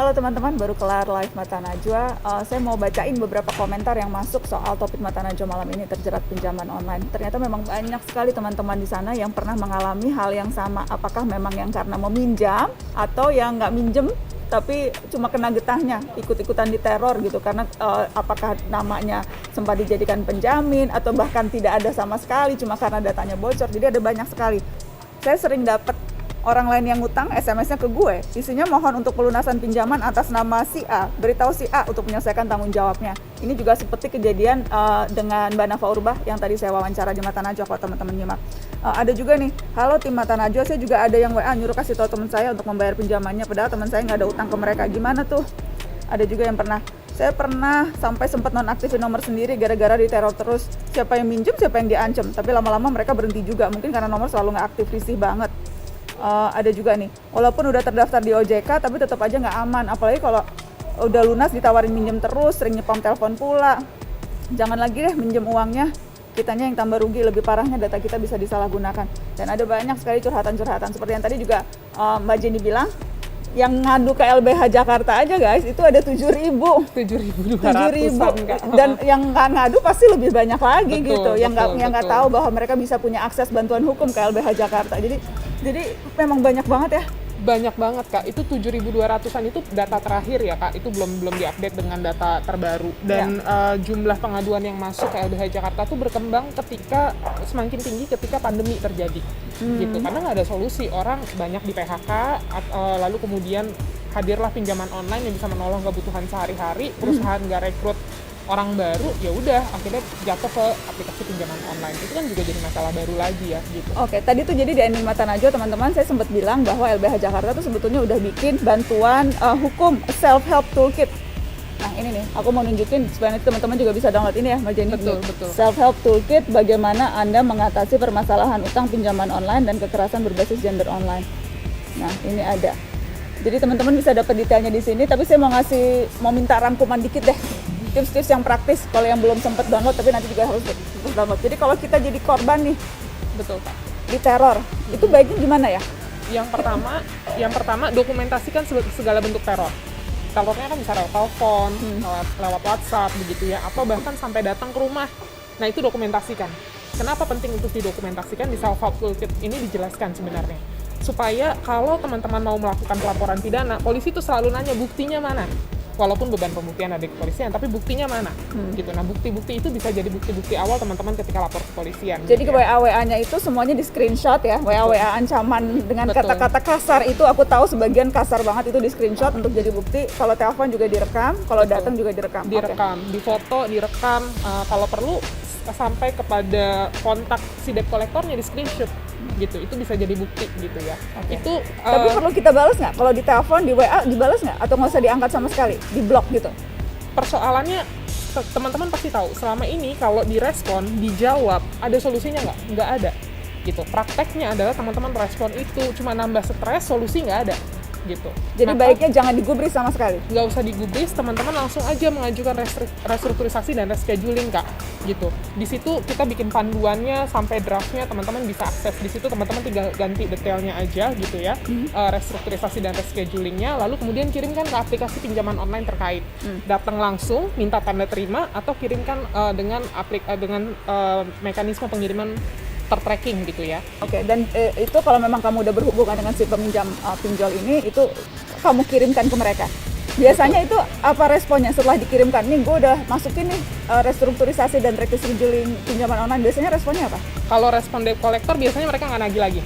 Halo teman-teman, baru kelar live Mata Najwa. Saya mau bacain beberapa komentar yang masuk soal topik Mata Najwa malam ini, terjerat pinjaman online. Ternyata memang banyak sekali teman-teman di sana yang pernah mengalami hal yang sama. Apakah memang yang karena meminjam atau yang nggak minjem tapi cuma kena getahnya, ikut-ikutan diteror gitu. Karena apakah namanya sempat dijadikan penjamin atau bahkan tidak ada sama sekali, cuma karena datanya bocor. Jadi ada banyak sekali. Saya sering dapat orang lain yang ngutang SMS-nya ke gue, isinya mohon untuk pelunasan pinjaman atas nama si A, beritahu si A untuk menyelesaikan tanggung jawabnya. Ini juga seperti kejadian dengan Mbak Nafa Urbah yang tadi saya wawancara di Mata Najwa, kalau teman-teman nyimak. Ada juga nih, halo tim Mata Najwa, saya juga ada yang WA nyuruh kasih tahu teman saya untuk membayar pinjamannya, padahal teman saya nggak ada utang ke mereka. Gimana tuh? Ada juga yang saya pernah sampai sempat nonaktifin nomor sendiri gara-gara diteror terus. Siapa yang minjem, siapa yang diancam, tapi lama-lama mereka berhenti juga, mungkin karena nomor selalu nggak aktif, risih banget. Ada juga nih, walaupun udah terdaftar di OJK tapi tetap aja nggak aman, apalagi kalau udah lunas ditawarin minjem terus, sering nyepam telepon pula. Jangan lagi deh minjem uangnya, kitanya yang tambah rugi, lebih parahnya data kita bisa disalahgunakan. Dan ada banyak sekali curhatan-curhatan seperti yang tadi juga Mbak Jenny bilang, yang ngadu ke LBH Jakarta aja guys, itu ada 7.000 dan yang nggak ngadu pasti lebih banyak lagi. Betul, gitu, yang nggak tahu bahwa mereka bisa punya akses bantuan hukum ke LBH Jakarta. Jadi memang banyak banget ya. Banyak banget Kak, itu 7.200-an itu data terakhir ya Kak, itu belum diupdate dengan data terbaru. Dan jumlah pengaduan yang masuk ke LBH Jakarta tuh berkembang semakin tinggi ketika pandemi terjadi. Gitu, karena nggak ada solusi, orang banyak di PHK, lalu kemudian hadirlah pinjaman online yang bisa menolong kebutuhan sehari-hari, perusahaan nggak rekrut orang baru, ya udah akhirnya jatuh ke aplikasi pinjaman online. Itu kan juga jadi masalah baru lagi ya gitu. Oke, tadi tuh jadi di ending Mata Najwa teman-teman saya sempat bilang bahwa LBH Jakarta tuh sebetulnya udah bikin bantuan hukum self-help toolkit. Nah ini nih, aku mau nunjukin supaya teman-teman juga bisa download ini ya Mbak Jenny. Betul. Self-help toolkit, bagaimana Anda mengatasi permasalahan utang pinjaman online dan kekerasan berbasis gender online. Nah ini ada. Jadi teman-teman bisa dapat detailnya di sini, tapi saya mau minta rangkuman dikit deh. Tips-tips yang praktis kalau yang belum sempat download tapi nanti juga harus download. Jadi kalau kita jadi korban nih, betul Pak, diteror, itu baiknya gimana ya? Yang pertama dokumentasikan segala bentuk teror. Terornya kan bisa lewat telepon, lewat WhatsApp begitu ya, atau bahkan sampai datang ke rumah. Nah itu dokumentasikan. Kenapa penting untuk didokumentasikan? Di self-help toolkit ini dijelaskan sebenarnya, supaya kalau teman-teman mau melakukan pelaporan pidana, polisi itu selalu nanya buktinya mana. Walaupun beban pembuktian ada di kepolisian, tapi buktinya mana? Gitu. Nah, bukti-bukti itu bisa jadi bukti-bukti awal teman-teman ketika lapor ke kepolisian. Jadi ke WA-WA-nya itu semuanya di screenshot ya, WA-WA ancaman dengan kata-kata kasar itu aku tahu sebagian kasar banget itu di screenshot untuk jadi bukti. Kalau telepon juga direkam, kalau datang juga direkam. Difoto, direkam, kalau perlu sampai kepada kontak si debt kolektornya di screenshot. Gitu, itu bisa jadi bukti gitu ya. Itu tapi perlu kita balas nggak? Kalau di telepon, di WA dibalas nggak? Atau nggak usah diangkat sama sekali? Di blok gitu? Persoalannya teman-teman pasti tahu, selama ini kalau direspon, dijawab, ada solusinya nggak? Nggak ada. Gitu. Prakteknya adalah teman-teman respon itu cuma nambah stres, solusi nggak ada. Gitu. Jadi baiknya jangan digubris sama sekali? Nggak usah digubris, teman-teman langsung aja mengajukan restrukturisasi dan rescheduling Kak. Gitu. Di situ kita bikin panduannya sampai draftnya, teman-teman bisa akses di situ, teman-teman tinggal ganti detailnya aja gitu ya, restrukturisasi dan reschedulingnya, lalu kemudian kirimkan ke aplikasi pinjaman online terkait. Datang langsung, minta tanda terima, atau kirimkan dengan mekanisme pengiriman tertracking gitu ya. Oke, dan itu kalau memang kamu udah berhubungan dengan si peminjam pinjol ini, itu kamu kirimkan ke mereka. Biasanya itu apa responnya setelah dikirimkan? Nih gue udah masukin nih restrukturisasi dan rescheduling pinjaman online, biasanya responnya apa? Kalau respon debt collector biasanya mereka nggak nagih lagi,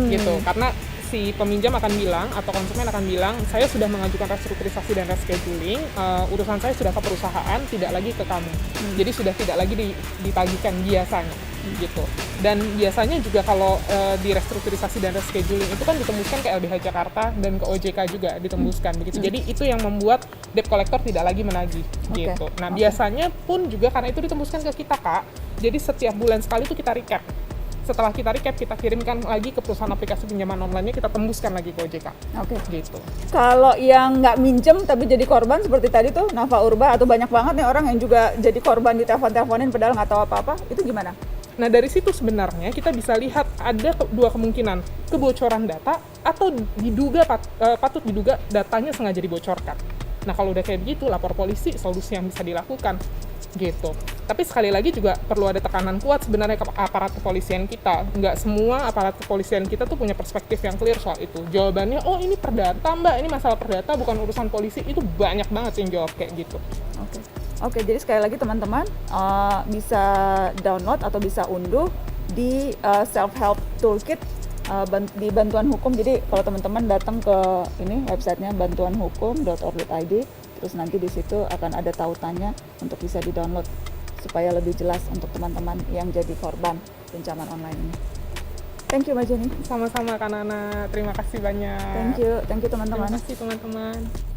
gitu. Karena si peminjam akan bilang atau konsumen akan bilang, saya sudah mengajukan restrukturisasi dan rescheduling, urusan saya sudah ke perusahaan, tidak lagi ke kamu. Jadi sudah tidak lagi ditagihkan biasanya, gitu. Dan biasanya juga kalau di restrukturisasi dan rescheduling itu kan ditembuskan ke LBH Jakarta dan ke OJK juga ditembuskan begitu. Jadi itu yang membuat debt collector tidak lagi menagih, gitu. Nah biasanya pun juga karena itu ditembuskan ke kita Kak, jadi setiap bulan sekali itu kita recap. Setelah kita recap, kita kirimkan lagi ke perusahaan aplikasi pinjaman online-nya, kita tembuskan lagi ke OJK. Gitu. Kalau yang nggak minjem tapi jadi korban seperti tadi tuh Nafa Urbah, atau banyak banget nih orang yang juga jadi korban di telepon-teleponin padahal nggak tahu apa-apa, itu gimana? Nah, dari situ sebenarnya kita bisa lihat ada dua kemungkinan, kebocoran data atau patut diduga datanya sengaja dibocorkan. Nah, kalau udah kayak begitu, lapor polisi, solusi yang bisa dilakukan gitu. Tapi sekali lagi juga perlu ada tekanan kuat sebenarnya ke aparat kepolisian kita. Nggak semua aparat kepolisian kita tuh punya perspektif yang clear soal itu. Jawabannya, oh ini perdata mbak, ini masalah perdata bukan urusan polisi. Itu banyak banget yang jawab kayak gitu. Oke, jadi sekali lagi teman-teman bisa download atau bisa unduh di self-help toolkit di Bantuan Hukum. Jadi kalau teman-teman datang ke ini websitenya bantuanhukum.org.id, terus nanti di situ akan ada tautannya untuk bisa di-download supaya lebih jelas untuk teman-teman yang jadi korban pinjaman online ini. Thank you Mbak Jenny. Sama-sama Kak Nana, terima kasih banyak. Thank you teman-teman. Terima kasih teman-teman.